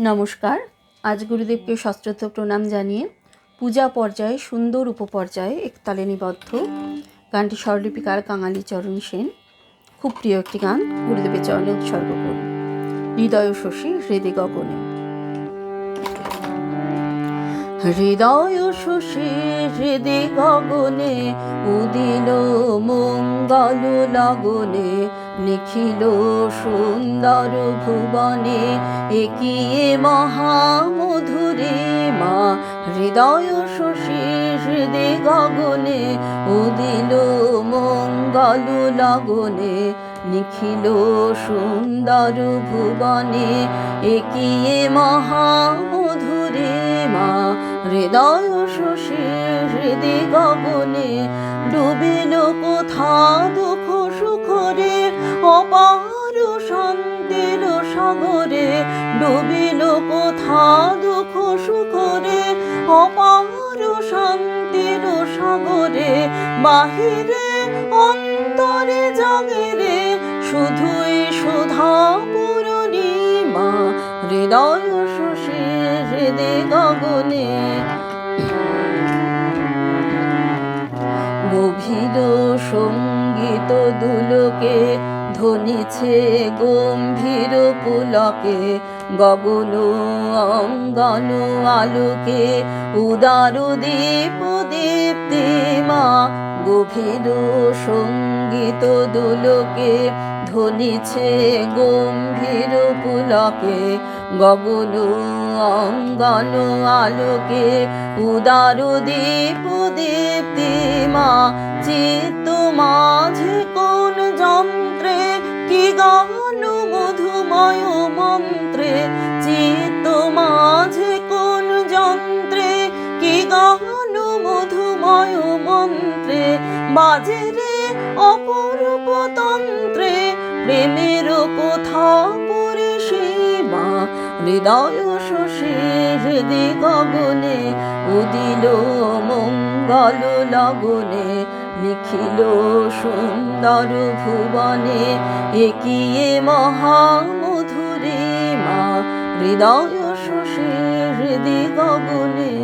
নমস্কার। আজ গুরুদেবকে সশ্রদ্ধ প্রণাম জানিয়ে পূজা পর্যায়ে সুন্দর উপপর্যায়ে একতালে নিবদ্ধ গানটি স্বরলিপিকার কাঙালিচরণ সেন। খুব প্রিয় একটি গান, গুরুদেবের চরণে উৎসর্গ করি। হৃদয় শশী হৃদয় গগনে। হৃদয় শশী হৃদয় গগনে উদিল মঙ্গল লগনে, লিখিল সুন্দর ভুবনে একিয়ে মহামধুরে মা। হৃদয় শশী হৃদয় গগনে উদিল মঙ্গল লগনে, লিখিল সুন্দর ভুবনে একিয়ে মহামধুরে মা। হৃদয় শশী হৃদয় গগনে ডুবিল কোথা দুঃখ সুখরে, অপার শান্তির সাগরে। ডুবিল কোথা দুঃখ সুখরে, অপার শান্তির সাগরে। বাহিরে অন্তরে জাগরে শুধুই সুধা পূর্ণিমা। হৃদয় শশী হৃদয় গগনে। গভীর সঙ্গীত দুলকে ধ্বনিছে গম্ভীর পুলকে, গগন অঙ্গন আলোকে উদার দীপ দীপ্তিমা। গভীর সঙ্গীত দুলকে ধ্বনিছে গম্ভীর পুলকে, গগন অঙ্গন আলোকে উদার দীপ দীপ্তিমা। চিত্ত মাঝে কোন যন্ত্রে কি গান মধুময় মন্ত্রে। চিত্ত মাঝে কোন যন্ত্রে কি গান মধুময় মন্ত্রে। বাজে রে অপূর্ব তন্ত্রে প্রেমের কোথা পরিসীমা। হৃদয় শশী হৃদয় গগনে উদিল মঙ্গল লগনে, লিখিল সুন্দর ভুবনে একিয়ে মহামধুরে মা। হৃদয় শশী হৃদয় গগনে।